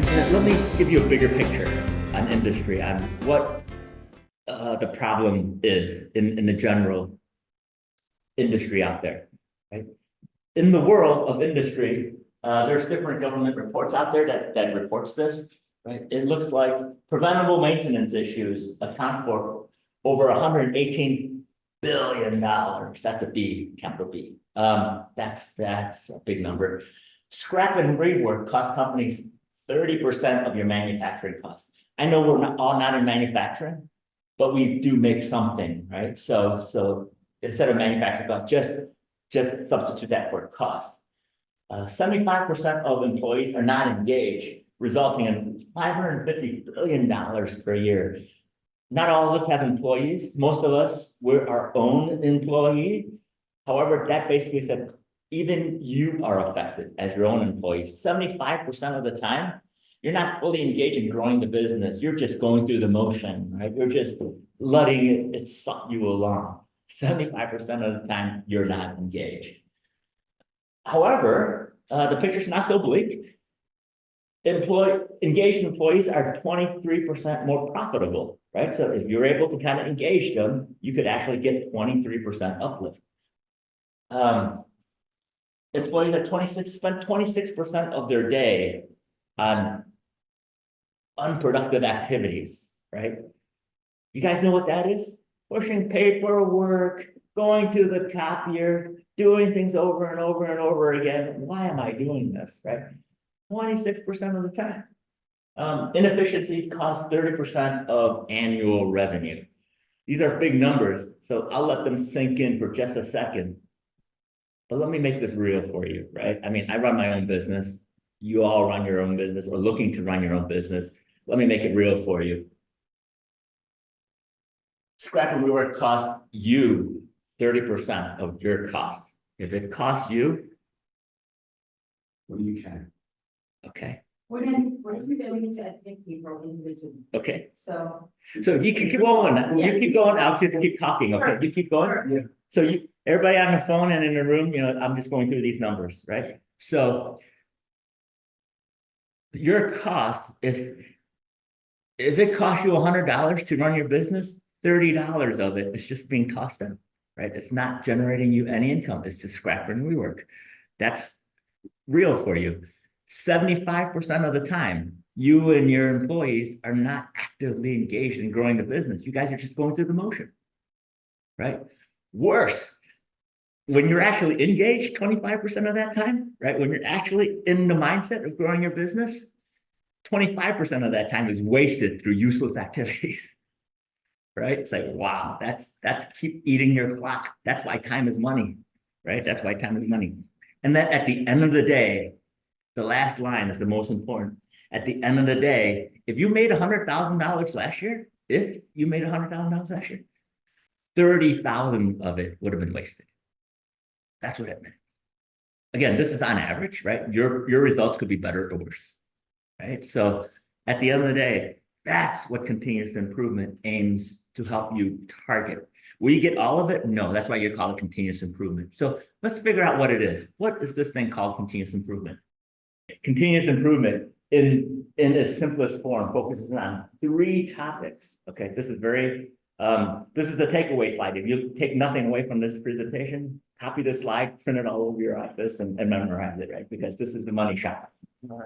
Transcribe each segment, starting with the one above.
let me give you a bigger picture on industry, on what the problem is in the general industry out there, right? In the world of industry, there's different government reports out there that reports this, right? It looks like preventable maintenance issues account for over $118 billion. That's a B, capital B. That's a big number. Scrap and rework cost companies 30% of your manufacturing costs. I know we're not in manufacturing, but we do make something, right? So instead of manufacturing cost, just substitute that for cost. 75% of employees are not engaged, resulting in $550 billion per year. Not all of us have employees. Most of us, we're our own employee. However, that basically said, even you are affected as your own employee. 75% of the time, you're not fully engaged in growing the business. You're just going through the motion, right? You're just letting it suck you along. 75% of the time, you're not engaged. However, the picture's not so bleak. Engaged employees are 23% more profitable, right? So if you're able to kind of engage them, you could actually get 23% uplift. Employees at spend 26% of their day on unproductive activities, right? You guys know what that is? Pushing paperwork, going to the copier, doing things over and over and over again. Why am I doing this, right? 26% of the time. Inefficiencies cost 30% of annual revenue. These are big numbers, so I'll let them sink in for just a second. But let me make this real for you, right? I mean, I run my own business. You all run your own business or looking to run your own business. Let me make it real for you. Scrap and rework costs you 30% of your cost. If it costs you, what do you care? Okay. We're doing it to educate people individually. Okay. So you can keep going. You keep going. I'll just keep talking. Okay. You keep going. Yeah. So everybody on the phone and in the room, I'm just going through these numbers, right? So your cost, if it costs you $100 to run your business, $30 of it is just being tossed out, right? It's not generating you any income. It's just scrap and rework. That's real for you. 75% of the time, you and your employees are not actively engaged in growing the business. You guys are just going through the motion, right? Worse, when you're actually engaged 25% of that time, right? When you're actually in the mindset of growing your business, 25% of that time is wasted through useless activities, right? It's like, wow, that's keep eating your clock. That's why time is money, right? That's why time is money. And then at the end of the day, the last line is the most important. At the end of the day, if you made $100,000 last year, 30,000 of it would have been wasted. That's what it meant. Again, this is on average, right? Your results could be better or worse, right? So at the end of the day, that's what continuous improvement aims to help you target. Will you get all of it? No, that's why you call it continuous improvement. So let's figure out what it is. What is this thing called continuous improvement? Continuous improvement in its simplest form focuses on 3 topics. Okay, this is the takeaway slide. If you take nothing away from this presentation, copy this slide, print it all over your office and memorize it, right? Because this is the money shot.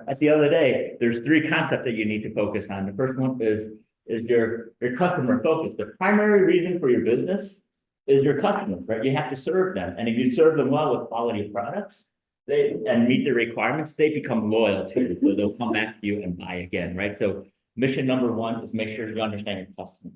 At the end of the day, there's 3 concepts that you need to focus on. The first one is your customer focus. The primary reason for your business is your customers, right? You have to serve them. And if you serve them well with quality products, and meet the requirements, they become loyal to you. So they'll come back to you and buy again, right? So mission number 1 is make sure you understand your customer.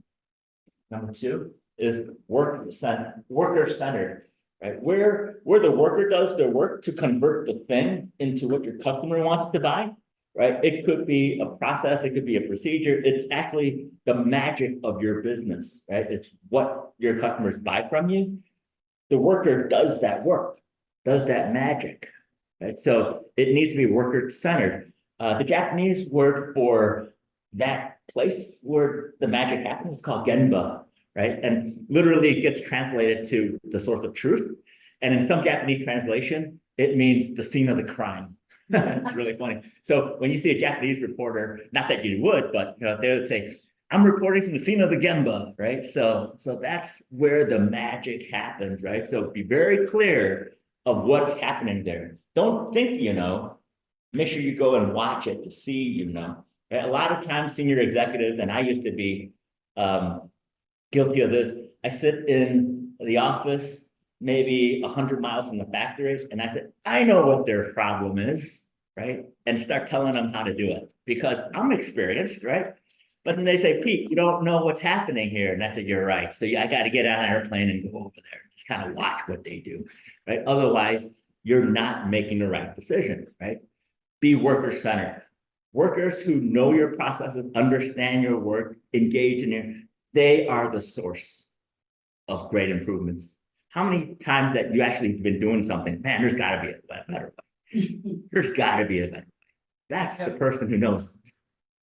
Number 2 is worker-centered, right? Where the worker does their work to convert the thing into what your customer wants to buy, right? It could be a process, it could be a procedure. It's actually the magic of your business, right? It's what your customers buy from you. The worker does that work, does that magic. Right? So it needs to be worker-centered. The Japanese word for that place where the magic happens is called genba, right? And literally it gets translated to the source of truth. And in some Japanese translation, it means the scene of the crime. It's really funny. So when you see a Japanese reporter, not that you would, but they would say, I'm reporting from the scene of the Gemba, right? So that's where the magic happens, right? So be very clear of what's happening there. Don't think make sure you go and watch it to see, Right? A lot of times senior executives, and I used to be guilty of this, I sit in the office maybe 100 miles from the factory, and I said, I know what their problem is, right? And start telling them how to do it because I'm experienced, right? But then they say, Pete, you don't know what's happening here. And I said, you're right. So I got to get on an airplane and go over there, just kind of watch what they do, right? Otherwise, you're not making the right decision, right? Be worker-centered. Workers who know your processes, understand your work, engage in it, they are the source of great improvements. How many times that you actually been doing something, man, there's got to be a better way. There's got to be a better way. That's the person who knows,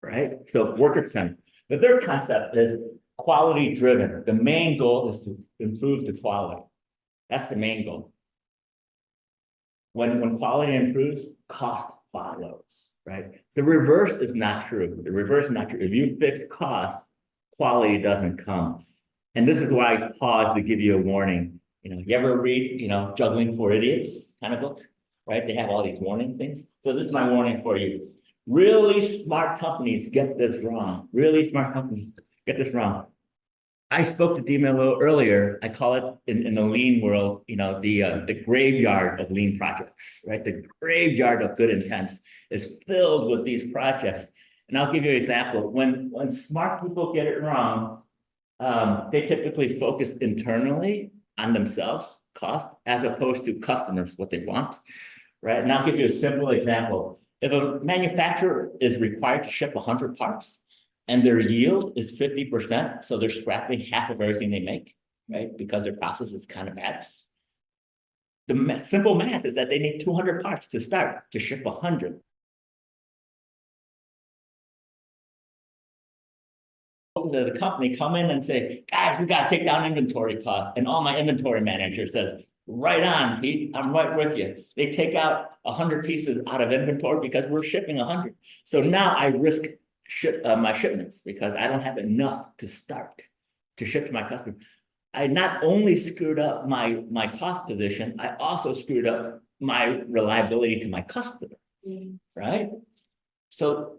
right? So worker-centered. The third concept is quality-driven. The main goal is to improve the quality. That's the main goal. When quality improves, cost follows, right? The reverse is not true. The reverse is not true. If you fix cost, quality doesn't come. And this is why I pause to give you a warning. You ever read, Juggling for Idiots kind of book, right? They have all these warning things. So this is my warning for you. Really smart companies get this wrong. Really smart companies get this wrong. I spoke to Dima a little earlier. I call it in the lean world, the graveyard of lean projects, right? The graveyard of good intents is filled with these projects. And I'll give you an example. When smart people get it wrong, they typically focus internally on themselves, cost, as opposed to customers, what they want, right? And I'll give you a simple example. If a manufacturer is required to ship 100 parts and their yield is 50%, so they're scrapping half of everything they make, right? Because their process is kind of bad. The simple math is that they need 200 parts to start to ship 100. As a company come in and say, guys, we got to take down inventory costs. And all my inventory manager says, right on, Pete, I'm right with you. They take out 100 pieces out of inventory because we're shipping 100. So now I risk my shipments because I don't have enough to start to ship to my customer. I not only screwed up my cost position, I also screwed up my reliability to my customer, right? So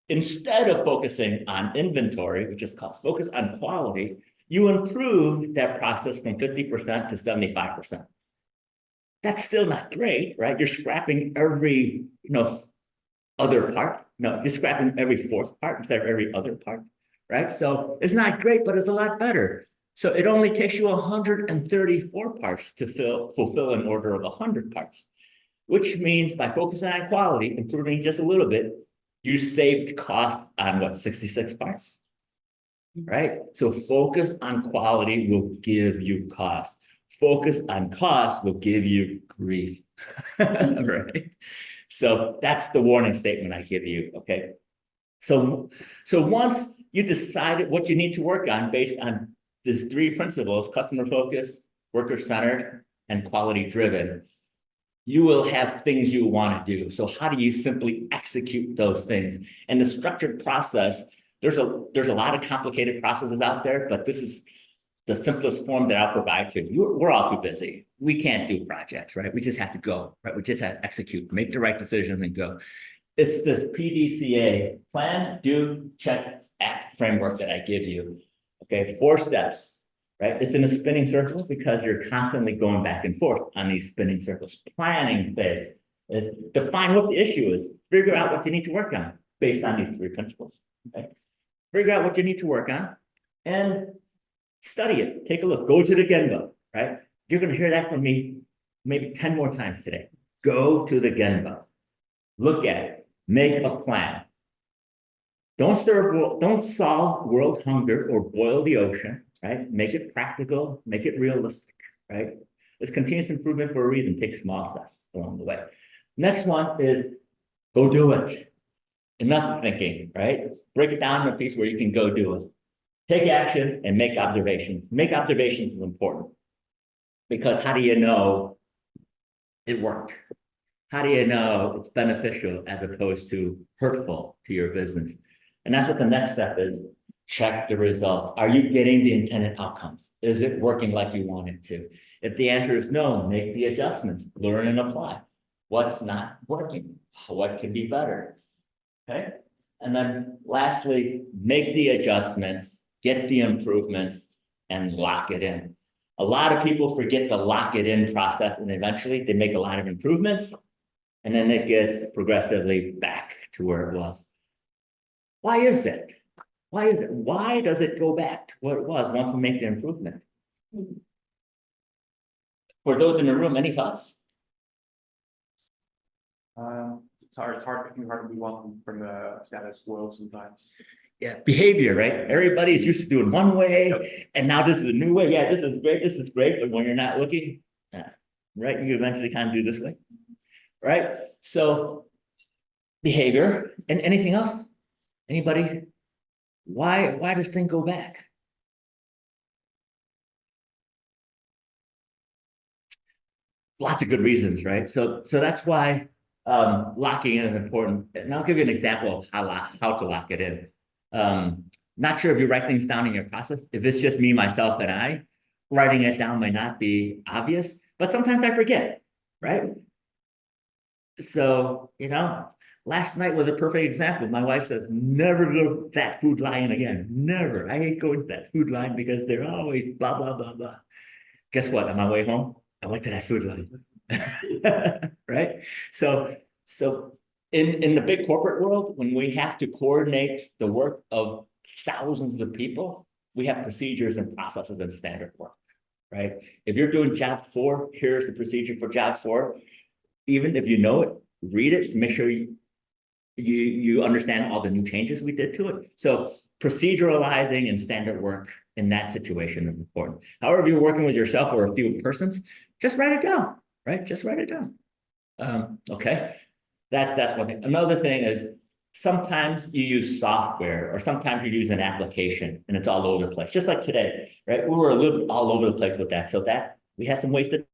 instead of focusing on inventory, which is cost, focus on quality, you improve that process from 50% to 75%. That's still not great, right? You're scrapping every, other part. No, you're scrapping every fourth part instead of every other part, right? So it's not great, but it's a lot better. So it only takes you 134 parts to fulfill an order of 100 parts, which means by focusing on quality, improving just a little bit, you saved cost on what, 66 parts, right? So focus on quality will give you cost. Focus on cost will give you grief, right? So that's the warning statement I give you, okay? So once you decided what you need to work on based on these three principles, customer focused, worker centered, and quality driven, you will have things you want to do. So how do you simply execute those things? And the structured process, there's a lot of complicated processes out there, but this is the simplest form that I'll provide to you. We're all too busy. We can't do projects, right? We just have to go, right? We just have to execute, make the right decisions and go. It's this PDCA, plan, do, check, act framework that I give you. Okay, 4 steps. Right? It's in a spinning circle because you're constantly going back and forth on these spinning circles. Planning phase is define what the issue is, figure out what you need to work on based on these 3 principles. Okay? Figure out what you need to work on and study it. Take a look. Go to the Genba, right? You're going to hear that from me maybe 10 more times today. Go to the Genba. Look at it. Make a plan. Don't solve world hunger or boil the ocean, right? Make it practical, make it realistic, right? It's continuous improvement for a reason. Take small steps along the way. Next one is go do it. Enough thinking, right? Break it down in a piece where you can go do it. Take action and make observations. Make observations is important because how do you know it worked? How do you know it's beneficial as opposed to hurtful to your business? And that's what the next step is. Check the results. Are you getting the intended outcomes? Is it working like you want it to? If the answer is no, make the adjustments, learn and apply. What's not working? What can be better? Okay. And then lastly, make the adjustments, get the improvements, and lock it in. A lot of people forget the lock it in process, and eventually they make a lot of improvements, and then it gets progressively back to where it was. Why is it? Why is it? Why does it go back to what it was once we make the improvement? For those in the room, any thoughts? It's hard to move on from the status quo sometimes. Yeah, behavior, right? Everybody's used to doing one way, and now this is a new way. Yeah, this is great, but when you're not looking, right, you eventually kind of do this way, right? So behavior, and anything else? Anybody? Why does thing go back? Lots of good reasons, right? So that's why locking in is important. And I'll give you an example of how to lock it in. Not sure if you write things down in your process. If it's just me, myself, and I, writing it down might not be obvious, but sometimes I forget, right? So, last night was a perfect example. My wife says, never go to that food line again. Never. I hate going to that food line because they're always blah, blah, blah, blah. Guess what? On my way home, I went to that food line. Right? So in the big corporate world, when we have to coordinate the work of thousands of people, we have procedures and processes and standard work, right? If you're doing job 4, here's the procedure for job 4. Even if you know it, read it to make sure you understand all the new changes we did to it. So proceduralizing and standard work in that situation is important. However, you're working with yourself or a few persons, just write it down, right? Just write it down. Okay, that's one thing. Another thing is sometimes you use software or sometimes you use an application and it's all over the place. Just like today, right? We were a little all over the place with that. So that we had some wasted.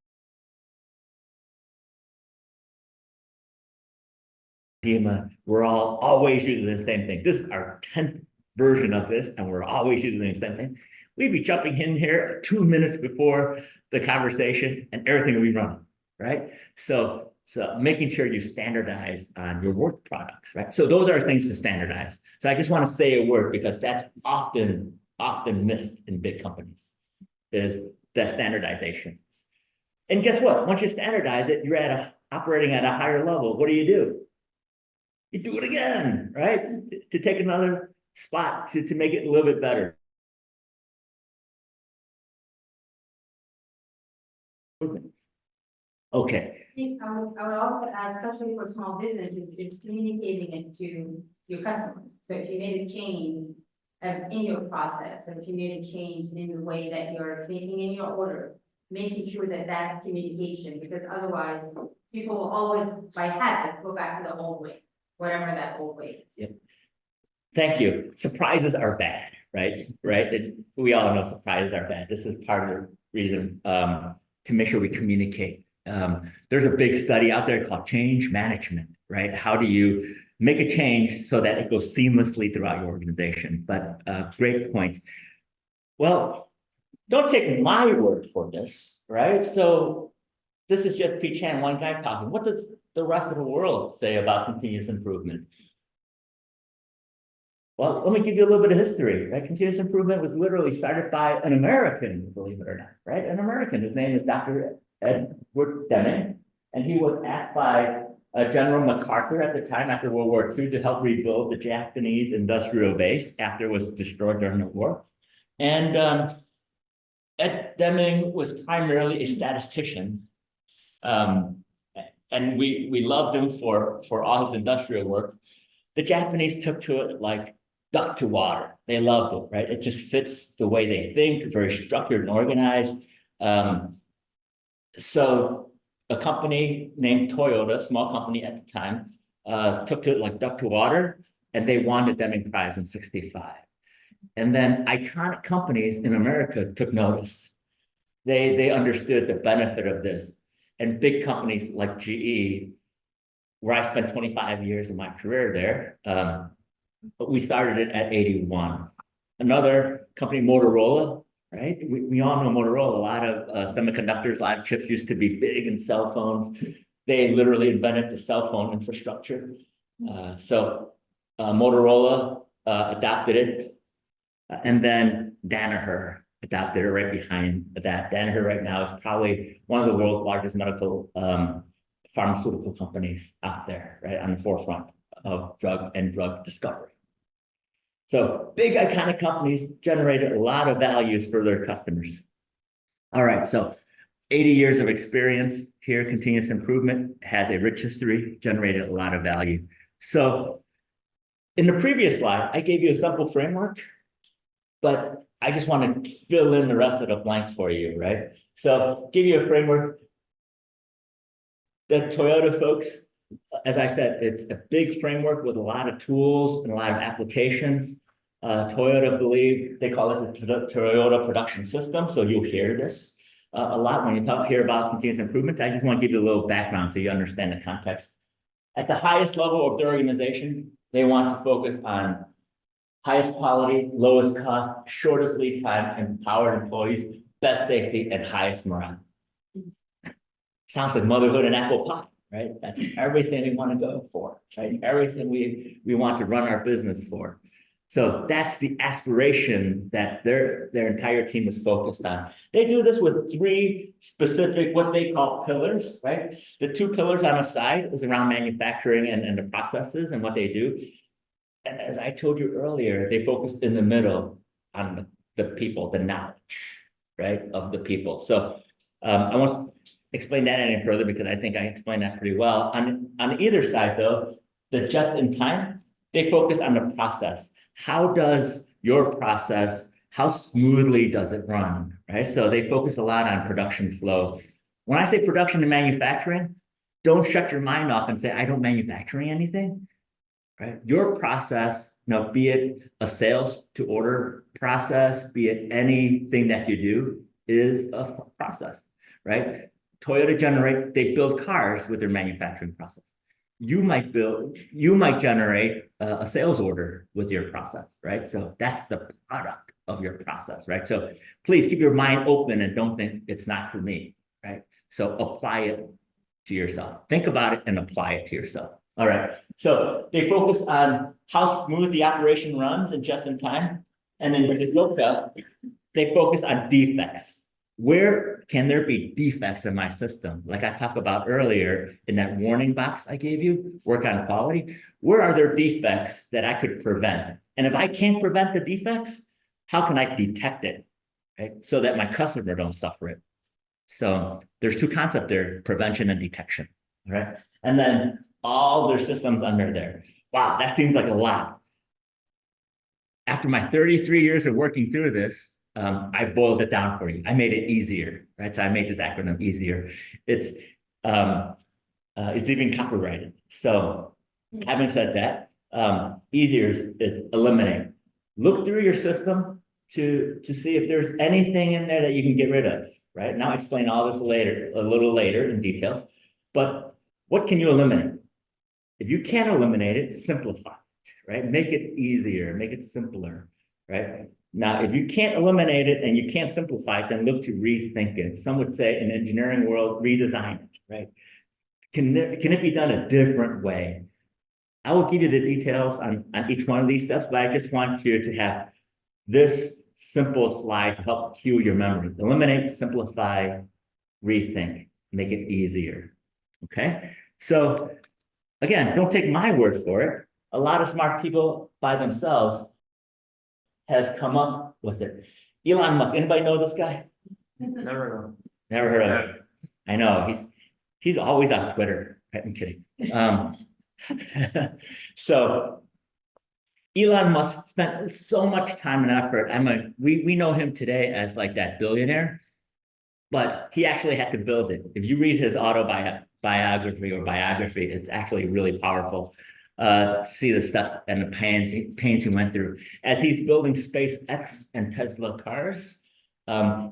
We're always using the same thing. This is our 10th version of this, and we're always using the same thing. We'd be jumping in here 2 minutes before the conversation, and everything will be running, right? So making sure you standardize on your work products, right? So those are things to standardize. So I just want to say a word because that's often missed in big companies, is the standardization. And guess what? Once you standardize it, you're operating at a higher level. What do? You do it again, right? To take another spot to make it a little bit better. Okay. I would also add, especially for small business, it's communicating it to your customers. So if you made a change in your process, or if you made a change in the way that you're taking in your order, making sure that that's communication, because otherwise people will always, by habit, go back to the old way. Whatever that old way is. Yep. Thank you. Surprises are bad, right? Right. We all know surprises are bad. This is part of the reason to make sure we communicate. There's a big study out there called change management, right? How do you make a change so that it goes seamlessly throughout your organization? But great point. Well, don't take my word for this, right? So this is just Pete Chan, one guy talking. What does the rest of the world say about continuous improvement? Well, let me give you a little bit of history, right? Continuous improvement was literally started by an American, believe it or not, right? An American, his name is Dr. Edward Deming, and he was asked by General MacArthur at the time after World War II to help rebuild the Japanese industrial base after it was destroyed during the war. And Ed Deming was primarily a statistician. And we loved him for all his industrial work. The Japanese took to it like duck to water. They loved it, right? It just fits the way they think, very structured and organized. So a company named Toyota, small company at the time, took to it like duck to water, and they won the Deming Prize in '65. And then iconic companies in America took notice. They understood the benefit of this. And big companies like GE where I spent 25 years of my career there. But we started it at 81. Another company, Motorola, right? We all know Motorola. A lot of semiconductors, a lot of chips used to be big in cell phones. They literally invented the cell phone infrastructure. So Motorola adopted it. And then Danaher adopted it right behind that. Danaher right now is probably one of the world's largest medical pharmaceutical companies out there, right, on the forefront of drug discovery. So big iconic companies generated a lot of values for their customers. All right, so 80 years of experience here, continuous improvement, has a rich history, generated a lot of value. So in the previous slide, I gave you a simple framework, but I just want to fill in the rest of the blank for you, right? So give you a framework. The Toyota folks, as I said, it's a big framework with a lot of tools and a lot of applications. Toyota believe, they call it the Toyota production system. So you'll hear this a lot when you hear about continuous improvement. I just want to give you a little background so you understand the context. At the highest level of their organization, they want to focus on highest quality, lowest cost, shortest lead time, empowered employees, best safety, and highest morale. Sounds like motherhood and apple pie, right? That's everything we want to go for, right? Everything we want to run our business for. So that's the aspiration that their entire team is focused on. They do this with 3 specific, what they call pillars, right? The 2 pillars on the side is around manufacturing and the processes and what they do. And as I told you earlier, they focused in the middle on the people, the knowledge, right, of the people. So I won't explain that any further because I think I explained that pretty well. On either side, though, the just in time, they focus on the process. How does your process, how smoothly does it run, right? So they focus a lot on production flow. When I say production and manufacturing, don't shut your mind off and say, I don't manufacturing anything. Right? Your process, be it a sales to order process, be it anything that you do, is a process, right? Toyota they build cars with their manufacturing process. You might generate a sales order with your process, right? So that's the product of your process, right? So please keep your mind open and don't think it's not for me, right? So apply it to yourself. Think about it and apply it to yourself. All right, so they focus on how smooth the operation runs and just in time. And then with the Yoka, they focus on defects. Where can there be defects in my system? Like I talked about earlier in that warning box I gave you, work on quality. Where are there defects that I could prevent? And if I can't prevent the defects, how can I detect it, right? So that my customer don't suffer it. So there's 2 concepts there, prevention and detection, right? And then all their systems under there. Wow, that seems like a lot. After my 33 years of working through this, I boiled it down for you. I made it easier, right? So I made this acronym easier. It's even copyrighted. So having said that, easier is eliminate. Look through your system to see if there's anything in there that you can get rid of, right? Now I'll explain all this a little later in details, but what can you eliminate? If you can't eliminate it, simplify it, right? Make it easier, make it simpler, right? Now, if you can't eliminate it and you can't simplify it, then look to rethink it. Some would say in engineering world, redesign it, right? Can it be done a different way? I will give you the details on each one of these steps, but I just want you to have this simple slide to help cue your memory. Eliminate, simplify, rethink, make it easier, okay? So again, don't take my word for it. A lot of smart people by themselves has come up with it. Elon Musk, anybody know this guy? Never Never heard of him. I know, he's always on Twitter. I'm kidding. So Elon Musk spent so much time and effort. We know him today as like that billionaire, but he actually had to build it. If you read his biography, it's actually really powerful. See the steps and the pains he went through. As he's building SpaceX and Tesla cars,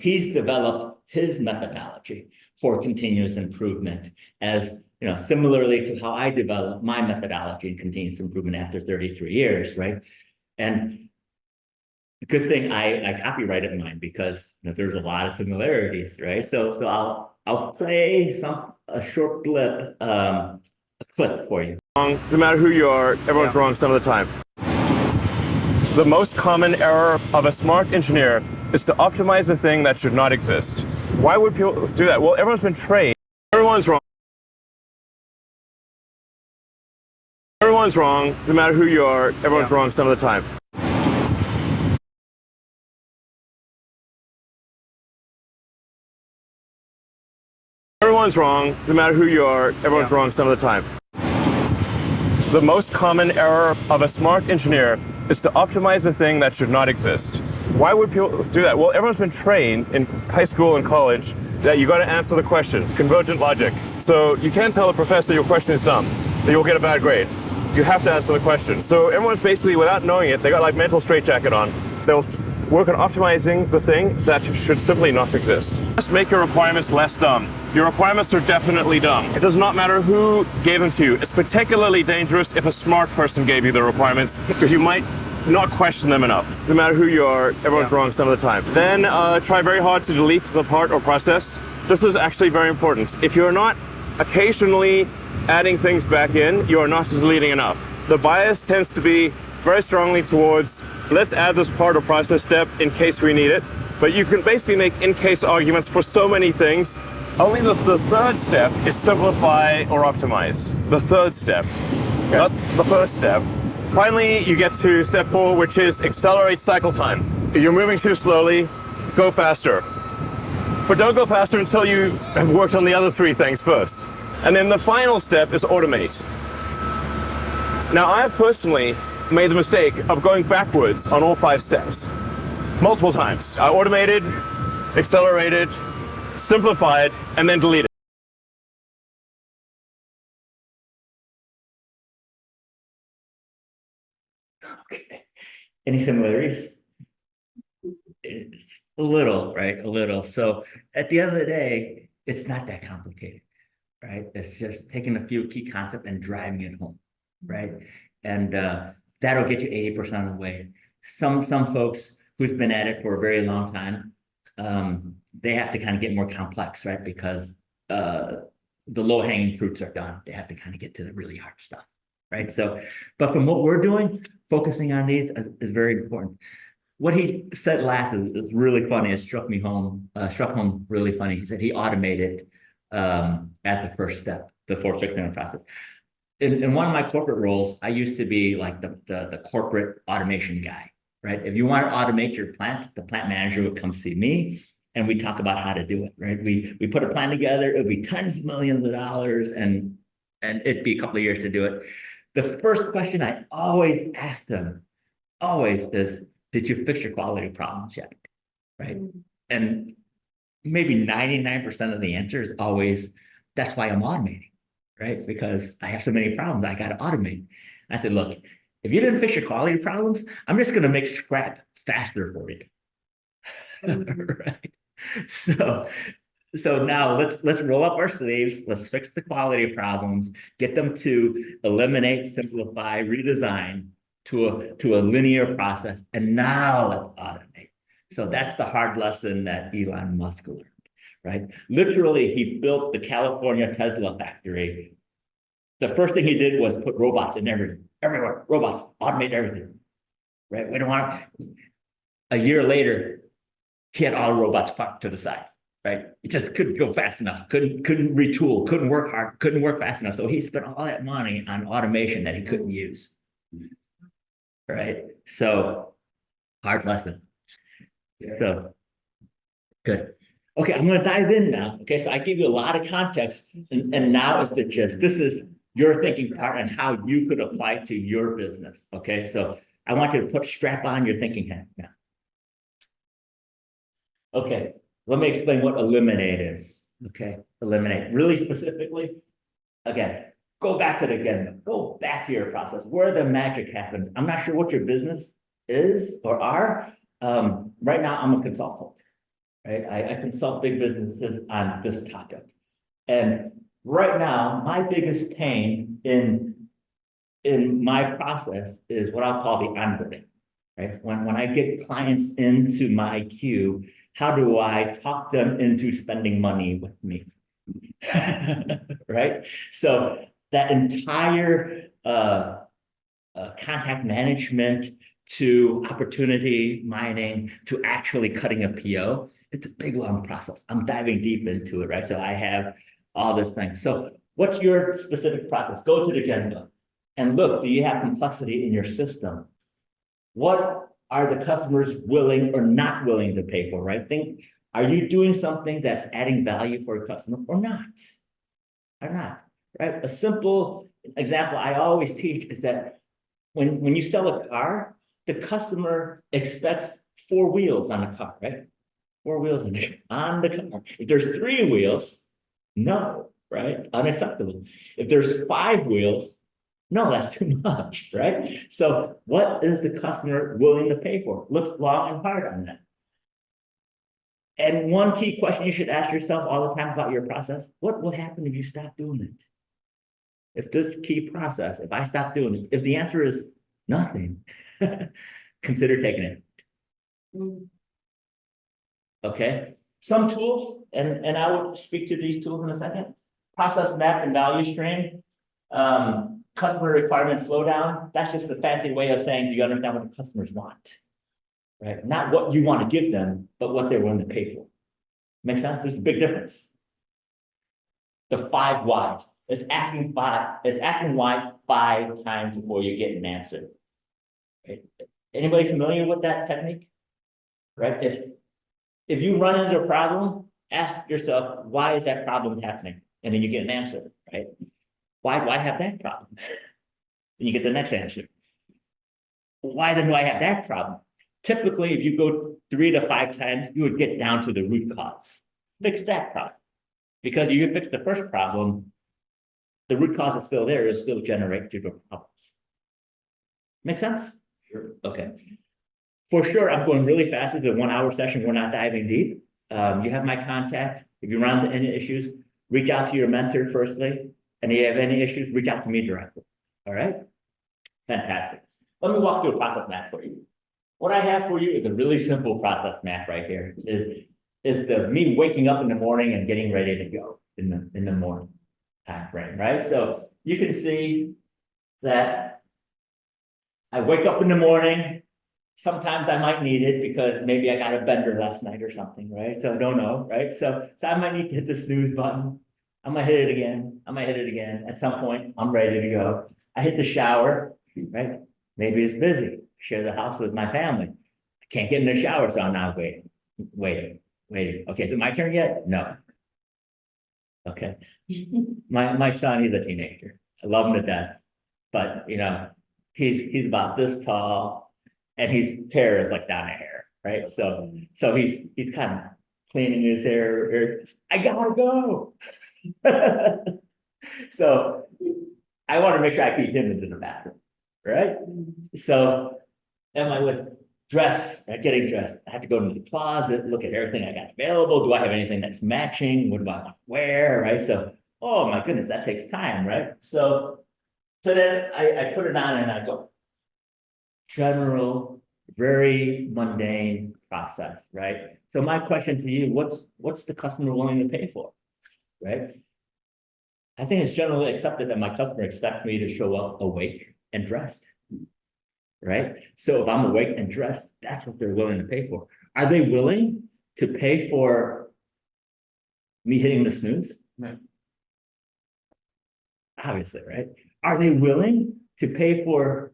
he's developed his methodology for continuous improvement as you know, similarly to how I developed my methodology and continuous improvement after 33 years, right? And the good thing I copyrighted mine because you know, there's a lot of similarities, right? So I'll play a short blip, a clip for you. No matter who you are, everyone's wrong some of the time. The most common error of a smart engineer is to optimize a thing that should not exist. Why would people do that? Well, everyone's been trained. Everyone's wrong. Everyone's wrong. No matter who you are, everyone's wrong some of the time. Everyone's wrong. No matter who you are, everyone's wrong some of the time. The most common error of a smart engineer is to optimize a thing that should not exist. Why would people do that? Well, everyone's been trained in high school and college that you got to answer the questions, convergent logic. So you can't tell the professor your question is dumb, that you'll get a bad grade. You have to answer the question. So everyone's basically, without knowing it, they got like mental straitjacket on. They'll work on optimizing the thing that should simply not exist. Just make your requirements less dumb. Your requirements are definitely dumb. It does not matter who gave them to you. It's particularly dangerous if a smart person gave you the requirements because you might not question them enough. No matter who you are, everyone's wrong some of the time. Then try very hard to delete the part or process. This is actually very important. If you're not occasionally adding things back in, you are not deleting enough. The bias tends to be very strongly towards let's add this part or process step in case we need it. But you can basically make in-case arguments for so many things. Only the third step is simplify or optimize. The third step, not the first step. Finally, you get to step 4, which is accelerate cycle time. If you're moving too slowly, go faster. But don't go faster until you have worked on the other 3 things first. And then the final step is automate. Now, I have personally made the mistake of going backwards on all 5 steps. Multiple times. I automated, accelerated, simplified, and then deleted. Okay. Any similarities? It's a little, right? A little. So at the end of the day, it's not that complicated, right? It's just taking a few key concepts and driving it home, right? And that'll get you 80% of the way. Some folks who've been at it for a very long time, they have to kind of get more complex, right? Because the low-hanging fruits are done. They have to kind of get to the really hard stuff, right? So, but from what we're doing, focusing on these is very important. What he said last is really funny. It struck home really funny. He said he automated as the first step before fixing the process. In one of my corporate roles, I used to be like the corporate automation guy, right? If you want to automate your plant, the plant manager would come see me and we talk about how to do it, right? We put a plan together, it would be tons of millions of dollars and it'd be a couple of years to do it. The first question I always ask them, is, did you fix your quality problems yet, right? And maybe 99% of the answer is always, that's why I'm automating, right? Because I have so many problems, I got to automate. I said, look, if you didn't fix your quality problems, I'm just going to make scrap faster for you. Right? So now let's roll up our sleeves. Let's fix the quality problems, get them to eliminate, simplify, redesign to a linear process. And now let's automate. So that's the hard lesson that Elon Musk learned, right? Literally, he built the California Tesla factory. The first thing he did was put robots in everywhere, robots, automate everything, right? We don't want to. A year later, he had all robots parked to the side, right? It just couldn't go fast enough, couldn't retool, couldn't work hard, couldn't work fast enough. So he spent all that money on automation that he couldn't use, right? So hard lesson. So good. Okay, I'm going to dive in now. Okay, so I give you a lot of context, and now is the gist. This is your thinking part and how you could apply it to your business. Okay, so I want you to strap on your thinking hat now. Okay, let me explain what eliminate is. Okay, eliminate really specifically. Again, go back to your process where the magic happens. I'm not sure what your business is or are. Right now, I'm a consultant. Right, I consult big businesses on this topic, and right now, my biggest pain in my process is what I'll call the onboarding, right? When I get clients into my queue, how do I talk them into spending money with me? Right? So that entire contact management to opportunity mining to actually cutting a PO, it's a big, long process. I'm diving deep into it, right? So I have all this thing. So what's your specific process? Go to the agenda and look, do you have complexity in your system? What are the customers willing or not willing to pay for, right? Think, are you doing something that's adding value for a customer or not? Or not, right? A simple example I always teach is that when you sell a car, the customer expects 4 wheels on the car, right? 4 wheels on the car. If there's 3 wheels, no, right? Unacceptable. If there's 5 wheels, no, that's too much, right? So what is the customer willing to pay for? Look long and hard on that. And one key question you should ask yourself all the time about your process, what will happen if you stop doing it? If this key process, if I stop doing it, if the answer is nothing, consider taking it. Okay, some tools, and I will speak to these tools in a second. Process map and value stream. Customer requirement flow down. That's just a fancy way of saying, do you understand what the customers want? Right? Not what you want to give them, but what they're willing to pay for. Make sense? There's a big difference. The 5 whys. It's asking why 5 times before you get an answer. Right? Anybody familiar with that technique? Right? If you run into a problem, ask yourself, why is that problem happening? And then you get an answer, right? Why do I have that problem? And you get the next answer. Why then do I have that problem? Typically, if you go 3 to 5 times, you would get down to the root cause. Fix that problem. Because if you fix the first problem, the root cause is still there, it'll still generate deeper problems. Make sense? Sure. Okay. For sure, I'm going really fast. It's a 1-hour session. We're not diving deep. You have my contact. If you run into any issues, reach out to your mentor firstly. And if you have any issues, reach out to me directly. All right? Fantastic. Let me walk through a process map for you. What I have for you is a really simple process map right here. Is the me waking up in the morning and getting ready to go in the morning time frame, right? So you can see that I wake up in the morning. Sometimes I might need it because maybe I got a bender last night or something, right? So I don't know, right? So I might need to hit the snooze button. I might hit it again. I might hit it again. At some point, I'm ready to go. I hit the shower, right? Maybe it's busy. Share the house with my family. I can't get in the shower, so I'm not waiting. Okay, is it my turn yet? No. Okay. My son, he's a teenager. I love him to death. But you know, he's about this tall and his hair is like down to hair, right? So he's kind of cleaning his hair. I gotta go. So I want to make sure I feed him into the bathroom, right? So am I with getting dressed? I have to go to the closet, look at everything I got available. Do I have anything that's matching? What do I want to wear? Right. So, oh my goodness, that takes time, right? So then I put it on and I go, general, very mundane process, right? So my question to you, what's the customer willing to pay for? Right? I think it's generally accepted that my customer expects me to show up awake and dressed. Right? So if I'm awake and dressed, that's what they're willing to pay for. Are they willing to pay for me hitting the snooze? Right. Obviously, right? Are they willing to pay for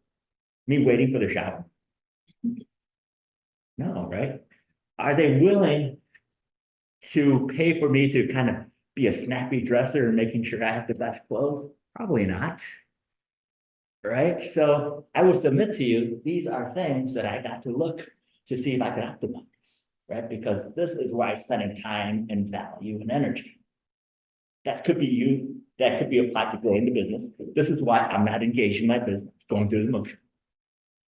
me waiting for the shower? No, right? Are they willing to pay for me to kind of be a snappy dresser and making sure I have the best clothes? Probably not. Right? So I will submit to you, these are things that I got to look to see if I can optimize, right? Because this is where I spend time and value and energy. That could be you, that could be applied to growing the business. This is why I'm not engaged in my business, going through the motion.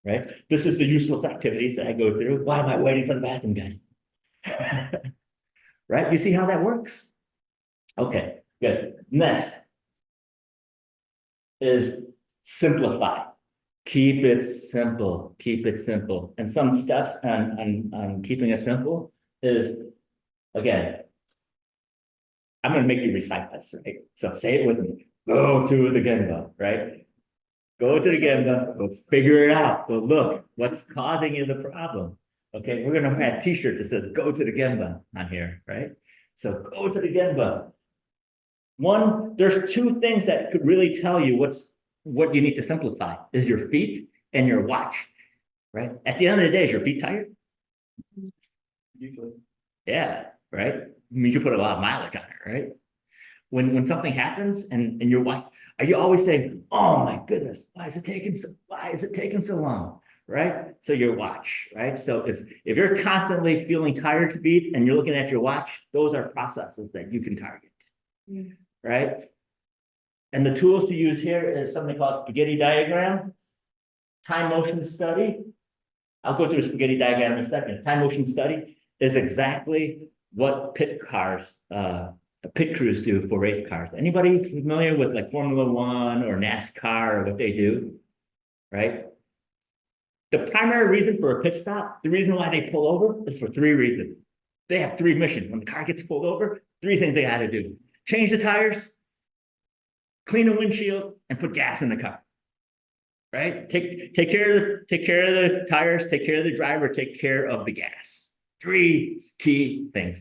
Right? This is the useless activities that I go through. Why am I waiting for the bathroom, guys? Right? You see how that works? Okay, Good. Next is simplify. Keep it simple, keep it simple. And some steps on keeping it simple is, again, I'm gonna make you recite this, right? So say it with me. Go to the Gemba, right? Go to the Gemba, go figure it out, go look, what's causing you the problem? Okay, we're gonna have a t-shirt that says, go to the Gemba on here, right? So go to the Gemba. One, there's two things that could really tell you what you need to simplify, is your feet and your watch, right? At the end of the day, is your feet tired? Usually. Yeah, right? I mean, you put a lot of mileage on it, right? When something happens and your watch, are you always saying, oh my goodness, why is it taking so long? Right? So your watch, right? So if you're constantly feeling tired to beat and you're looking at your watch, those are processes that you can target. Right? And the tools to use here is something called spaghetti diagram, time motion study. I'll go through a spaghetti diagram in a second. Time motion study is exactly what pit crews do for race cars. Anybody familiar with like Formula One or NASCAR or what they do? Right? The primary reason for a pit stop, the reason why they pull over is for three reasons. They have three missions. When the car gets pulled over, three things they got to do: change the tires, clean the windshield, and put gas in the car. Right? Take care of the tires, take care of the driver, take care of the gas. Three key things.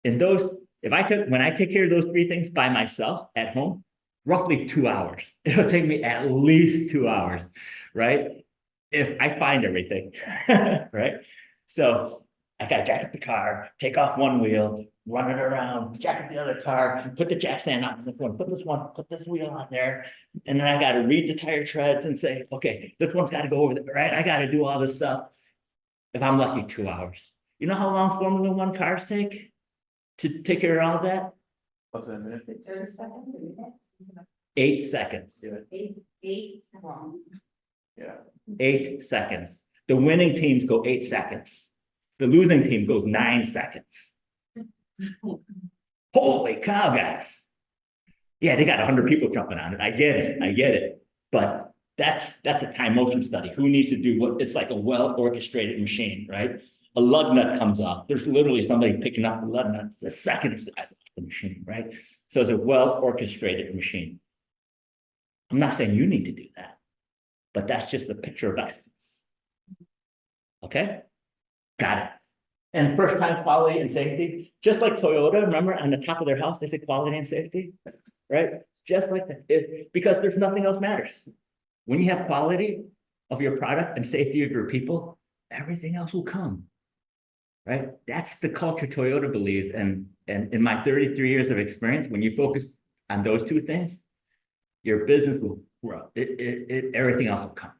And those, when I take care of those three things by myself at home, roughly 2 hours. It'll take me at least 2 hours, right? If I find everything, right? So I gotta jack up the car, take off one wheel, run it around, jack up the other car, put the jack stand on this one, put this wheel on there. And then I gotta read the tire treads and say, okay, this one's gotta go over there, right? I gotta do all this stuff. If I'm lucky, 2 hours. You know how long Formula One cars take to take care of all that? Less than a minute. 30 seconds, a minute? 8 seconds. Eight, wrong. Yeah. 8 seconds. The winning teams go 8 seconds. The losing team goes 9 seconds. Holy cow, guys. Yeah, they got 100 people jumping on it. I get it. But that's a time motion study. Who needs to do what? It's like a well-orchestrated machine, right? A lug nut comes off. There's literally somebody picking up the lug nut the second the machine, right? So it's a well-orchestrated machine. I'm not saying you need to do that, but that's just a picture of excellence. Okay? Got it. And first time quality and safety, just like Toyota, remember on the top of their house, they say quality and safety, right? Just like that, because there's nothing else matters. When you have quality of your product and safety of your people, everything else will come, right? That's the culture Toyota believes. And in my 33 years of experience, when you focus on those two things, your business will grow. Everything else will come.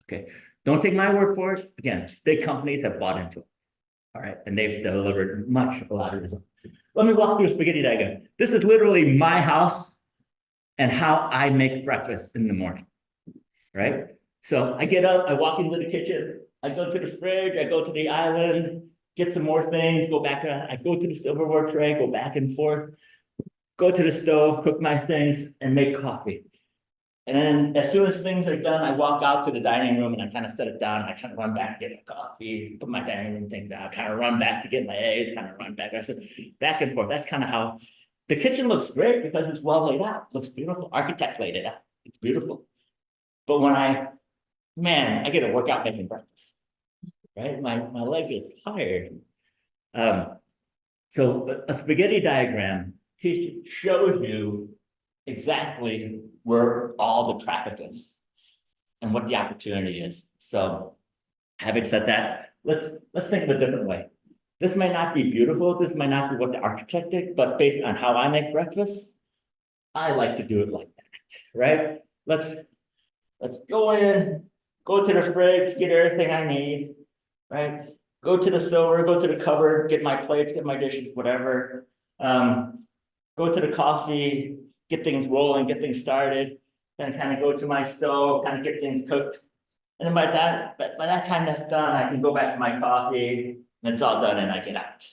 Okay. Don't take my word for it. Again, big companies have bought into it. All right. And they've delivered a lot of results. Let me walk through a spaghetti diagram. This is literally my house and how I make breakfast in the morning. Right? So I get up, I walk into the kitchen, I go to the fridge, I go to the island, get some more things, I go to the silverware tray, go back and forth, go to the stove, cook my things, and make coffee. And then as soon as things are done, I walk out to the dining room and I kind of set it down. I kind of run back to get my coffee, put my dining room thing down, kind of run back to get my eggs, kind of run back. I said back and forth. That's kind of how the kitchen looks great because it's well laid out. It looks beautiful. Architect laid it out. It's beautiful. But when I get to work out making breakfast, right? My legs are tired. So a spaghetti diagram shows you exactly where all the traffic is and what the opportunity is. So having said that, let's think of a different way. This may not be beautiful. This might not be what the architect did, but based on how I make breakfast, I like to do it like that, right? Let's go in, go to the fridge, get everything I need, right? Go to the silver, go to the cupboard, get my plates, get my dishes, whatever. Go to the coffee, get things rolling, get things started. Then kind of go to my stove, kind of get things cooked. And then by that time that's done, I can go back to my coffee and it's all done and I get out.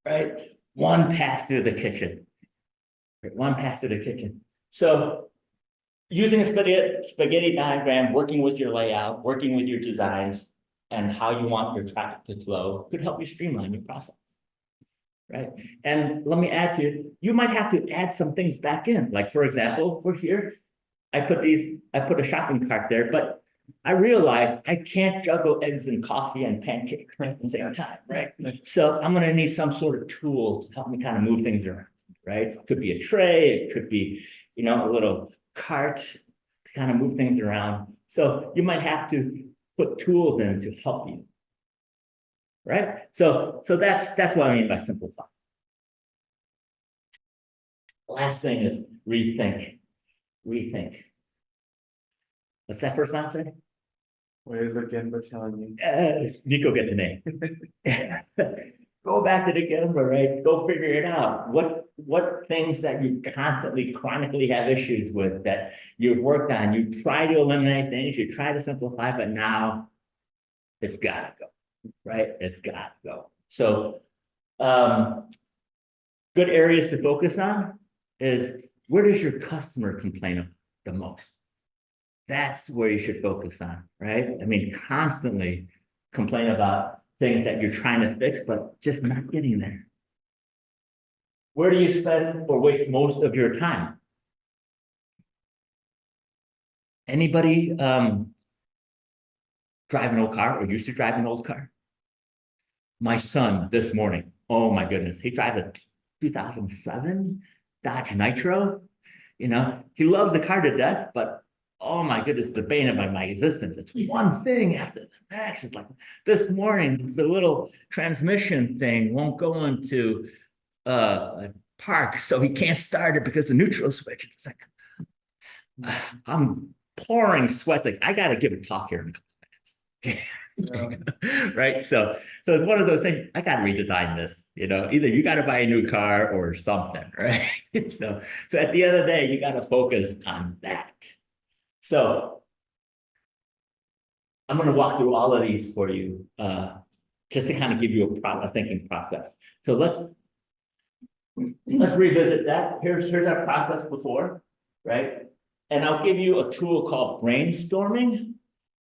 Right? one pass through the kitchen. Right, one pass through the kitchen. So using a spaghetti diagram, working with your layout, working with your designs, and how you want your traffic to flow could help you streamline your process. Right? And let me add to it, you might have to add some things back in. Like, for example, for here, I put a shopping cart there, but I realized I can't juggle eggs and coffee and pancakes at the same time, right? So I'm gonna need some sort of tool to help me kind of move things around, right? It could be a tray, it could be, a little cart to kind of move things around. So you might have to put tools in to help you. Right? So that's what I mean by simplify. Last thing is rethink. Rethink. What's that first line say? What is the Gemba telling you? Nico gets a name. Go back to the Gemba, right? Go figure it out. What things that you constantly, chronically have issues with that you've worked on, you try to eliminate things, you try to simplify, but now it's gotta go, right? It's gotta go. So, good areas to focus on is where does your customer complain the most? That's where you should focus on, right? I mean, constantly complain about things that you're trying to fix, but just not getting there. Where do you spend or waste most of your time? Anybody drive an old car or used to drive an old car? My son this morning, oh my goodness, he drives a 2007 Dodge Nitro. He loves the car to death, but oh my goodness, the bane of my existence. It's one thing after the next. It's like this morning, the little transmission thing won't go into park, so he can't start it because the neutral switch. It's like I'm pouring sweat. Like I gotta give a talk here in a couple minutes. Right. So it's one of those things. I gotta redesign this. Either you gotta buy a new car or something, right? So at the end of the day, you gotta focus on that. So I'm going to walk through all of these for you, just to kind of give you a thinking process. So let's revisit that. Here's our process before, right? And I'll give you a tool called brainstorming,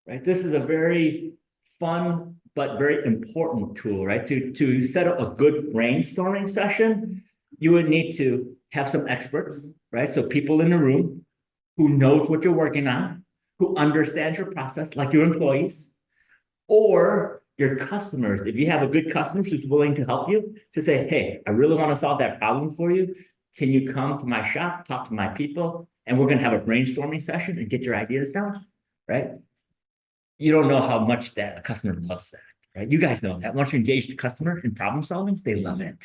right? This is a very fun but very important tool, right? To set up a good brainstorming session, you would need to have some experts, right? So people in the room who knows what you're working on, who understands your process, like your employees, or your customers. If you have a good customer who's willing to help you, to say, hey, I really want to solve that problem for you. Can you come to my shop, talk to my people, and we're going to have a brainstorming session and get your ideas down, right? You don't know how much that a customer loves that, right? You guys know that. Once you engage the customer in problem solving, they love it.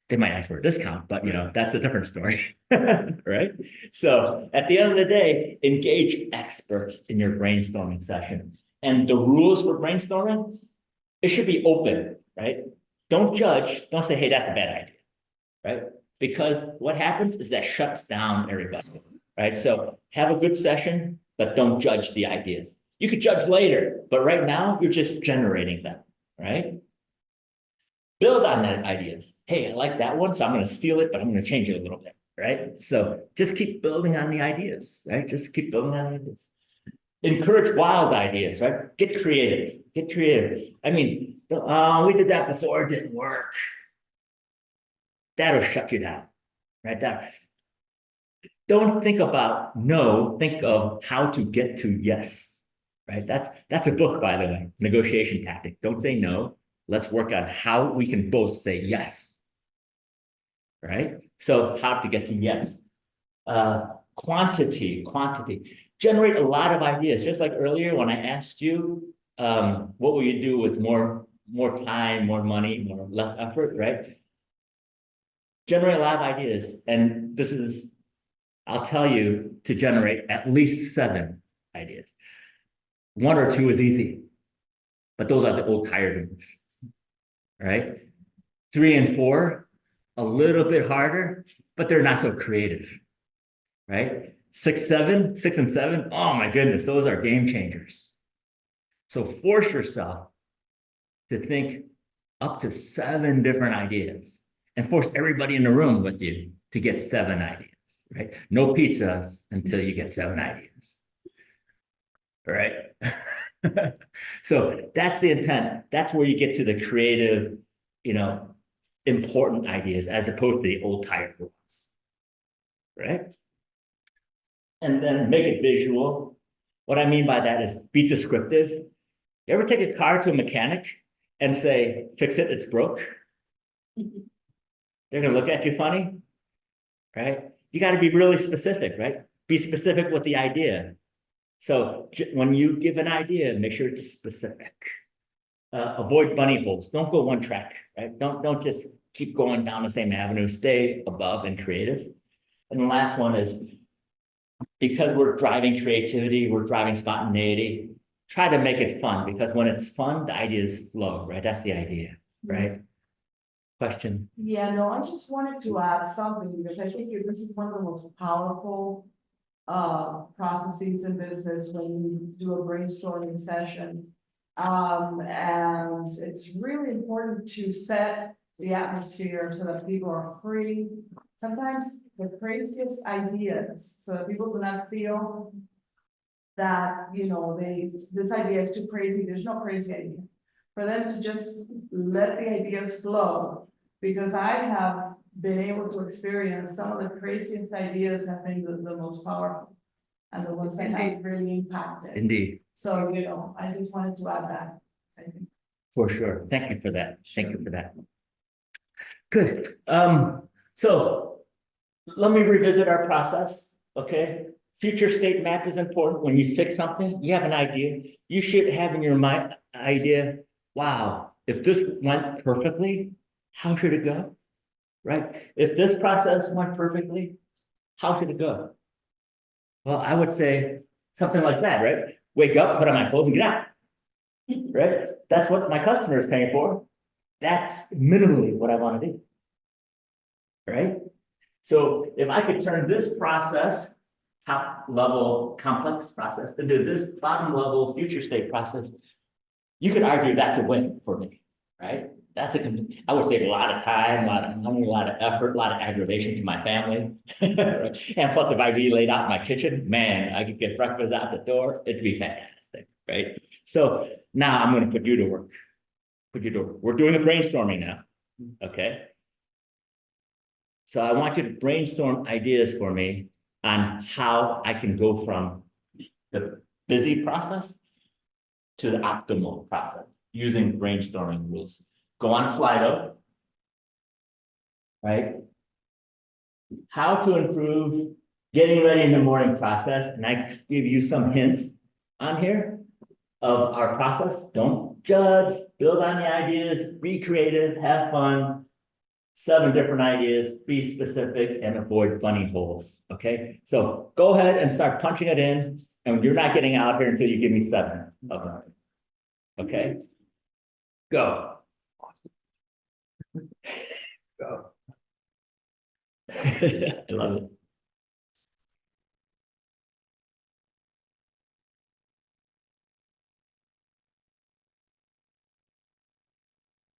They might ask for a discount, but that's a different story, right? So at the end of the day, engage experts in your brainstorming session. And the rules for brainstorming, it should be open, right? Don't judge, don't say, hey, that's a bad idea, right? Because what happens is that shuts down everybody, right? So have a good session, but don't judge the ideas. You could judge later, but right now you're just generating them, right? Build on that ideas. Hey, I like that one, so I'm going to steal it, but I'm going to change it a little bit, right? So just keep building on the ideas, right? Just keep building on ideas. Encourage wild ideas, right? Get creative. Get creative. I mean, we did that before, it didn't work. That'll shut you down, right? Don't think about no, think of how to get to yes, right? That's a book, by the way, negotiation tactic. Don't say no. Let's work on how we can both say yes, right? So how to get to yes. Quantity. Generate a lot of ideas. Just like earlier when I asked you, what will you do with more time, more money, less effort, right? Generate a lot of ideas. And this is, I'll tell you to generate at least 7 ideas. 1 or 2 is easy, but those are the old tired ones. Right? 3 and 4, a little bit harder, but they're not so creative, right? 6 and 7, oh my goodness, those are game changers. So force yourself to think up to 7 different ideas and force everybody in the room with you to get 7 ideas, right? No pizzas until you get 7 ideas, right? So that's the intent. That's where you get to the creative, important ideas as opposed to the old tired ones, right? And then make it visual. What I mean by that is be descriptive. You ever take a car to a mechanic and say, fix it, it's broke? They're gonna look at you funny, right? You gotta be really specific, right? Be specific with the idea. So when you give an idea, make sure it's specific. Avoid bunny holes. Don't go one track, right? Don't just keep going down the same avenue. Stay above and creative. And the last one is, because we're driving creativity, we're driving spontaneity, try to make it fun, because when it's fun, the ideas flow, right? That's the idea, right? Question? Yeah, no, I just wanted to add something, because I think this is one of the most powerful processes in business when you do a brainstorming session. And it's really important to set the atmosphere so that people are free. Sometimes the craziest ideas, so that people do not feel that, this idea is too crazy. There's no crazy idea. For them to just let the ideas flow, because I have been able to experience some of the craziest ideas have been the most powerful, and the ones that have really impacted. Indeed. So, I just wanted to add that. For sure. Thank you for that. Thank you for that. Good. So let me revisit our process, okay? Future state map is important. When you fix something, you have an idea. You should have in your mind idea, wow, if this went perfectly, how should it go? Right? If this process went perfectly, how should it go? Well, I would say something like that, right? Wake up, put on my clothes and get out. Right? That's what my customer is paying for. That's minimally what I want to do. Right? So if I could turn this process, top level complex process, into this bottom level future state process, you could argue that could win for me, right? I would save a lot of time, a lot of money, a lot of effort, a lot of aggravation to my family. Right? And plus, if I laid out my kitchen, man, I could get breakfast out the door. It'd be fantastic, right? So now I'm going to put you to work. Put you to work. We're doing a brainstorming now, okay? So I want you to brainstorm ideas for me on how I can go from the busy process to the optimal process using brainstorming rules. Go on Slido, right? How to improve getting ready in the morning process. And I give you some hints on here of our process. Don't judge, build on the ideas, be creative, have fun. 7 different ideas, be specific, and avoid bunny holes, okay? So go ahead and start punching it in, and you're not getting out here until you give me 7 of them. Okay? Go. Go. I love it.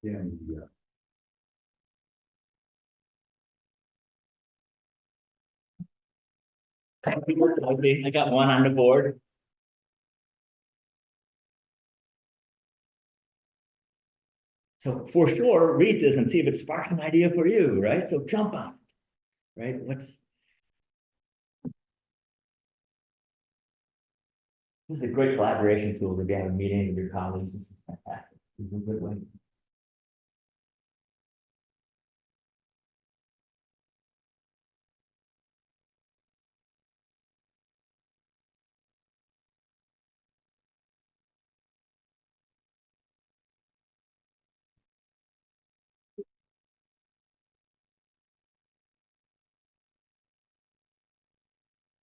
Yeah. I got 1 on the board. So for sure, read this and see if it sparks an idea for you, right? So jump on it, right? This is a great collaboration tool if you have a meeting with your colleagues. This is fantastic. This is a good way.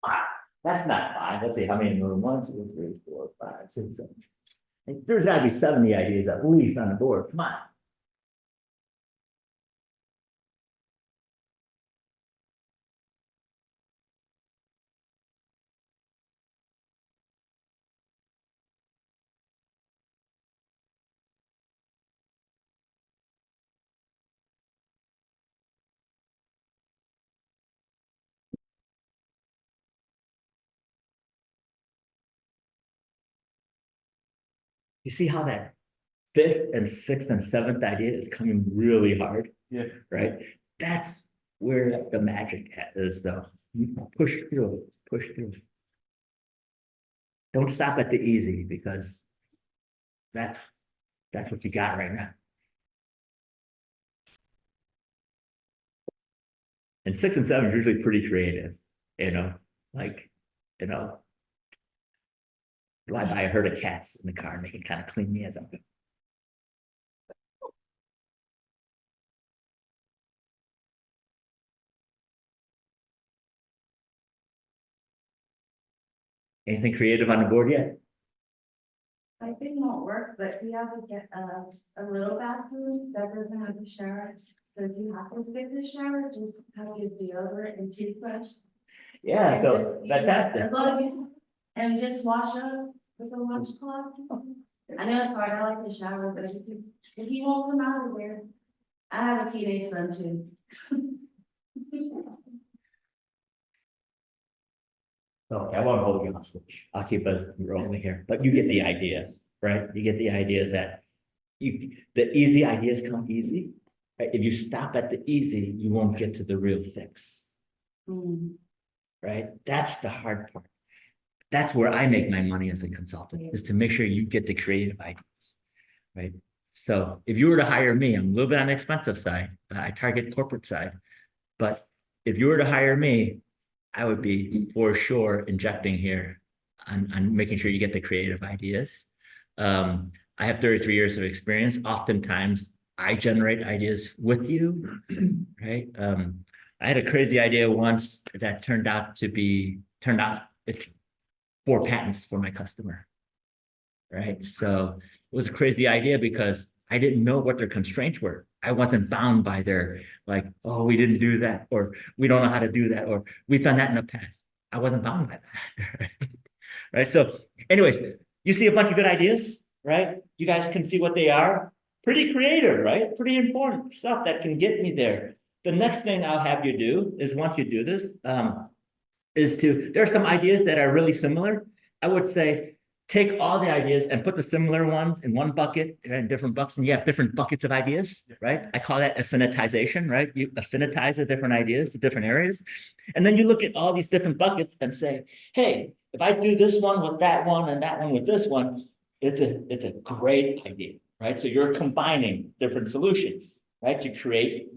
Wow, that's not 5. Let's see how many more. 1, 2, 3, 4, 5, 6, 7. There's got to be 70 ideas at least on the board. Come on. You see how that fifth and sixth and seventh idea is coming really hard? Yeah. Right? That's where the magic is though. Push through, push through. Don't stop at the easy because that's what you got right now. And 6 and 7 are usually pretty creative, like, do I buy a herd of cats in the car and they can kind of clean me as I'm going. Anything creative on the board yet? I think won't work, but we have to get a little bathroom that doesn't have a shower. So if you have to skip the shower, just have your deodorant and toothbrush. Yeah, And so just, fantastic. as long as and just wash up with a washcloth. I know it's hard, I like the shower, but if you won't come out of there, I have a teenage son too. So I won't hold you hostage. I'll keep us rolling here, but you get the idea, right? You get the idea that the easy ideas come easy. Right? If you stop at the easy, you won't get to the real fix, right? That's the hard part. That's where I make my money as a consultant, is to make sure you get the creative ideas, right? So if you were to hire me, I'm a little bit on the expensive side, I target corporate side, but if you were to hire me, I would be for sure injecting here on making sure you get the creative ideas. I have 33 years of experience. Oftentimes I generate ideas with you, right? I had a crazy idea once that turned out it's 4 patents for my customer, right? So it was a crazy idea because I didn't know what their constraints were. I wasn't bound by their like, oh, we didn't do that, or we don't know how to do that, or we've done that in the past. I wasn't bound by that, right? So anyways, you see a bunch of good ideas, right? You guys can see what they are. Pretty creative, right? Pretty important stuff that can get me there. The next thing I'll have you do is once you do this, there are some ideas that are really similar. I would say, take all the ideas and put the similar ones in one bucket and different buckets, and you have different buckets of ideas, right? I call that affinitization, right? You affinitize the different ideas to different areas. And then you look at all these different buckets and say, hey, if I do this one with that one and that one with this one, it's a great idea, right? So you're combining different solutions, right? To create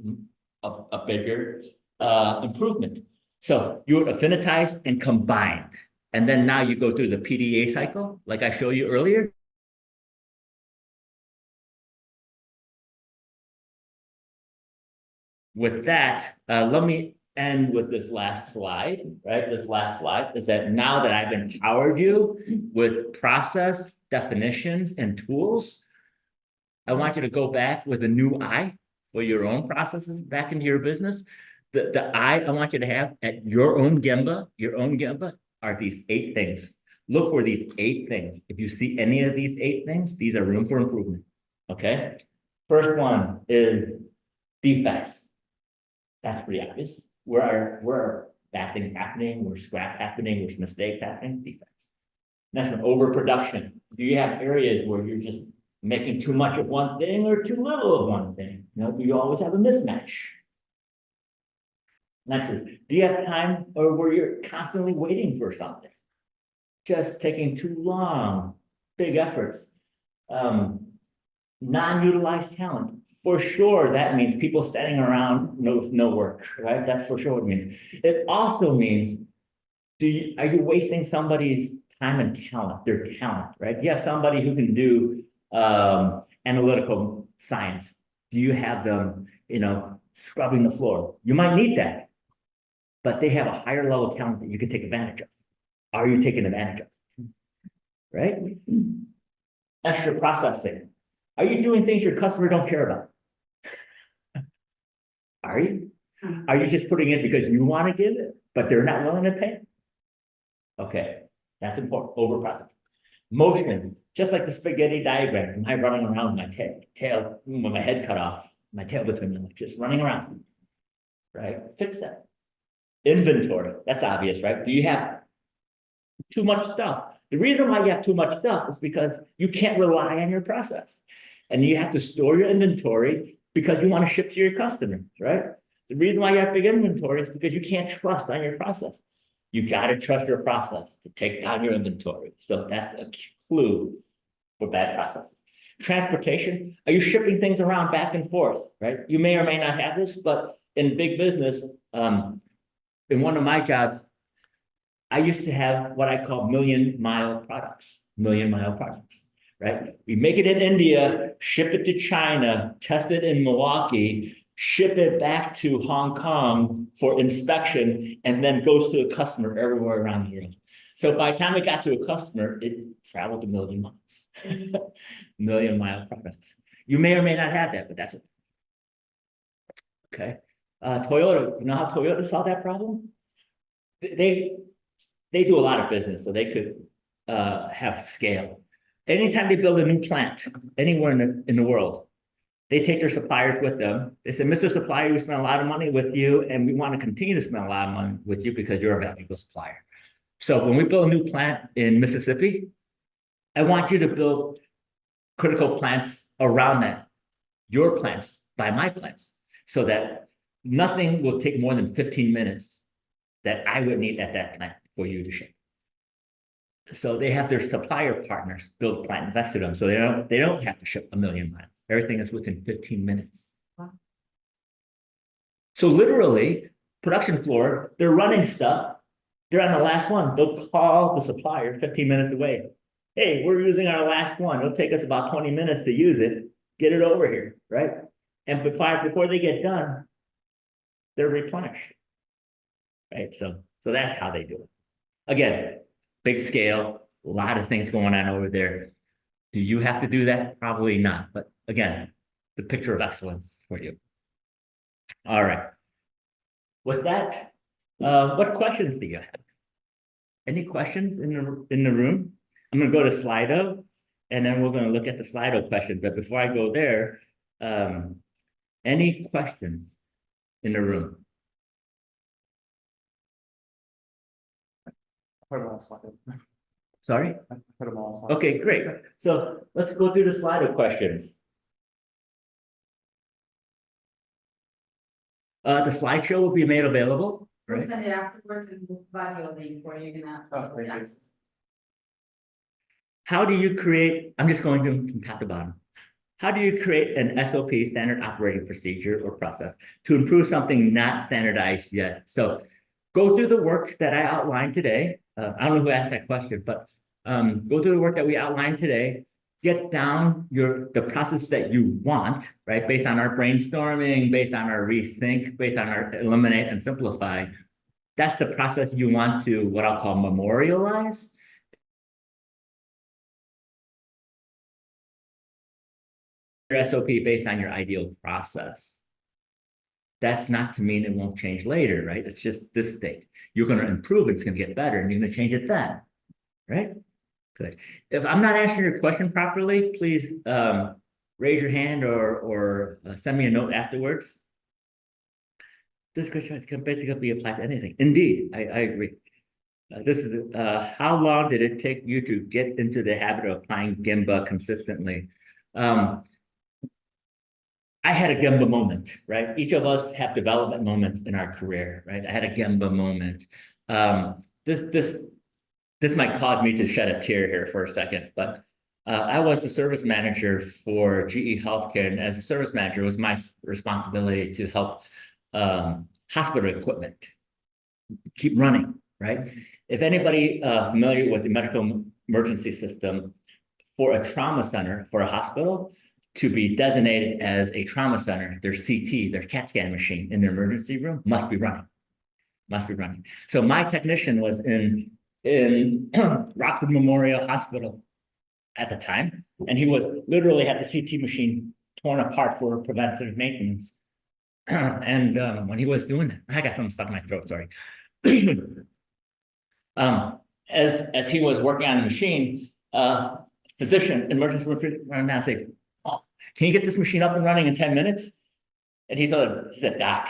a bigger improvement. So you would affinitize and combine. And then now you go through the PDA cycle, like I showed you earlier. With that, let me end with this last slide, right? This last slide is that now that I've empowered you with process, definitions, and tools, I want you to go back with a new eye for your own processes back into your business. The eye I want you to have at your own Gemba are these 8 things. Look for these 8 things. If you see any of these 8 things, these are room for improvement, okay? First one is defects. That's pretty obvious. Where are bad things happening? Where's scrap happening? Where's mistakes happening? Defects. Next one, overproduction. Do you have areas where you're just making too much of one thing or too little of one thing? Do you always have a mismatch? Next is, do you have time or where you're constantly waiting for something? Just taking too long, big efforts. Non-utilized talent. For sure, that means people standing around, no work, right? That's for sure what it means. It also means, are you wasting somebody's time and talent, their talent, right? You have somebody who can do analytical science. Do you have them, scrubbing the floor? You might need that, but they have a higher level of talent that you can take advantage of. Are you taking advantage of? Right? Extra processing. Are you doing things your customer don't care about? Are you? Are you just putting it because you want to give it, but they're not willing to pay? Okay, that's important. Over processing. Motion, just like the spaghetti diagram. Am I running around with my tail with my head cut off, my tail between my legs, just running around? Right? Fix that. Inventory, that's obvious, right? Do you have too much stuff? The reason why you have too much stuff is because you can't rely on your process. And you have to store your inventory because you want to ship to your customers, right? The reason why you have big inventory is because you can't trust on your process. You got to trust your process to take down your inventory. So that's a clue for bad processes. Transportation, are you shipping things around back and forth, right? You may or may not have this, but in big business, in one of my jobs, I used to have what I call million-mile products, right? We make it in India, ship it to China, test it in Milwaukee, ship it back to Hong Kong for inspection, and then goes to a customer everywhere around the world. So by the time it got to a customer, it traveled a million miles, million-mile products. You may or may not have that, but that's it. Okay. Toyota, you know how Toyota solved that problem? They do a lot of business, so they could have scale. Anytime they build a new plant anywhere in the world, they take their suppliers with them. They say, Mr. Supplier, we spent a lot of money with you, and we want to continue to spend a lot of money with you because you're a valuable supplier. So when we build a new plant in Mississippi, I want you to build critical plants around that, your plants by my plants, so that nothing will take more than 15 minutes that I would need at that plant for you to ship. So they have their supplier partners build plants next to them, so they don't have to ship a million miles. Everything is within 15 minutes. So literally, production floor, they're running stuff. They're on the last one. They'll call the supplier 15 minutes away. Hey, we're using our last one. It'll take us about 20 minutes to use it. Get it over here, right? And before they get done, they're replenished. Right? So that's how they do it. Again, big scale, a lot of things going on over there. Do you have to do that? Probably not. But again, the picture of excellence for you. All right. With that, what questions do you have? Any questions in the room? I'm going to go to Slido, and then we're going to look at the Slido questions. But before I go there, any questions in the room? Put them all slide. Sorry? Put them all slide. Okay, great. So let's go through the Slido questions. The slideshow will be made available, We'll right? send it afterwards and we'll provide you a link where you're gonna. Oh, thank you. How do you create, I'm just going from top to bottom. How do you create an SOP, standard operating procedure or process, to improve something not standardized yet? So go through the work that I outlined today. I don't know who asked that question, but go through the work that we outlined today. Get down the process that you want, right? Based on our brainstorming, based on our rethink, based on our eliminate and simplify. That's the process you want to, what I'll call, memorialize. Your SOP based on your ideal process. That's not to mean it won't change later, right? It's just this state. You're going to improve it, it's going to get better, and you're going to change it then, right? Good. If I'm not answering your question properly, please raise your hand or send me a note afterwards. This question can basically be applied to anything. Indeed, I agree. This is how long did it take you to get into the habit of applying Gemba consistently? I had a Gemba moment, right? Each of us have development moments in our career, right? I had a Gemba moment. This might cause me to shed a tear here for a second, but I was the service manager for GE Healthcare, and as a service manager, it was my responsibility to help hospital equipment keep running, right? If anybody familiar with the medical emergency system, for a trauma center, for a hospital, to be designated as a trauma center, their CT, their CAT scan machine in their emergency room must be running. So my technician was in Rockford Memorial Hospital at the time, and he was literally had the CT machine torn apart for preventative maintenance. And when he was doing that, I got something stuck in my throat, sorry. As he was working on the machine, physician, emergency room physician, ran down and say, "Oh, can you get this machine up and running in 10 minutes? And he said, Doc,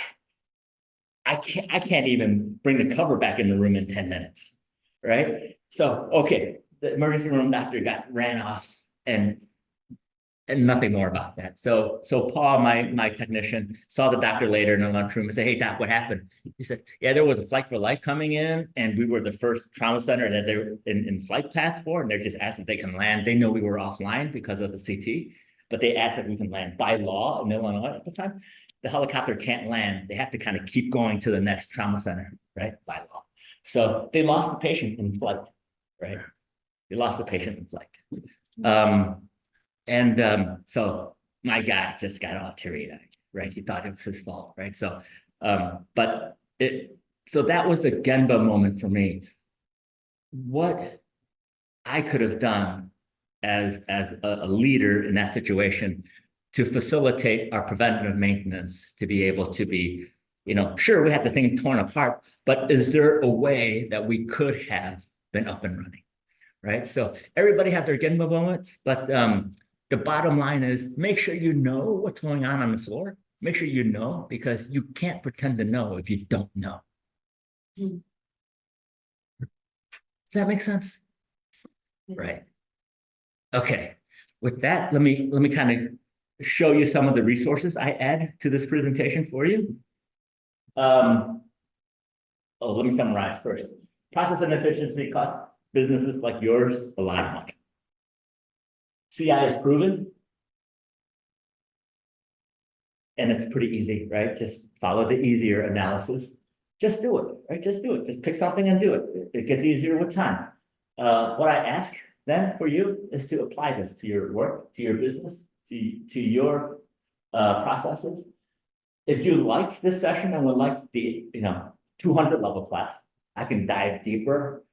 I can't even bring the cover back in the room in 10 minutes. Right? So, okay, the emergency room doctor ran off and nothing more about that. So Paul, my technician, saw the doctor later in the lunchroom and said, "Hey, doc, what happened?" He said, "Yeah, there was a Flight for Life coming in, and we were the first trauma center that they're in flight path for, and they're just asked if they can land. They know we were offline because of the CT, but they asked if we can land. By law in Illinois at the time, the helicopter can't land. They have to kind of keep going to the next trauma center, right? By law. So they lost the patient in flight, right? They lost the patient in flight. So my guy just got all teary-eyed, right? He thought it was his fault, right? So that was the Genba moment for me. What I could have done as a leader in that situation to facilitate our preventative maintenance, to be able to be, sure, we had the thing torn apart, but is there a way that we could have been up and running, right? So everybody had their Genba moments, but the bottom line is make sure you know what's going on the floor. Make sure you know, because you can't pretend to know if you don't know. Does that make sense? Right. Okay. With that, let me kind of show you some of the resources I add to this presentation for you. Let me summarize first. Process inefficiency costs businesses like yours a lot of money. CI is proven. And it's pretty easy, right? Just follow the easier analysis. Just do it, right? Just do it. Just pick something and do it. It gets easier with time. What I ask then for you is to apply this to your work, to your business, to your processes. If you liked this session and would like the 200 level class, I can dive deeper.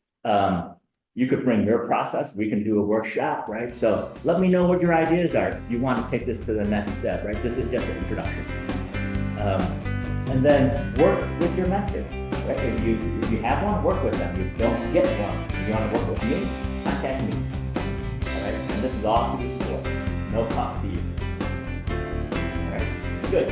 You could bring your process. We can do a workshop, right? So let me know what your ideas are. If you want to take this to the next step, right? This is just an introduction. And then work with your method, right? If you have one, work with them. If you don't get one, if you want to work with me, contact me. All right, and this is all to the store, no cost to you. All right, good.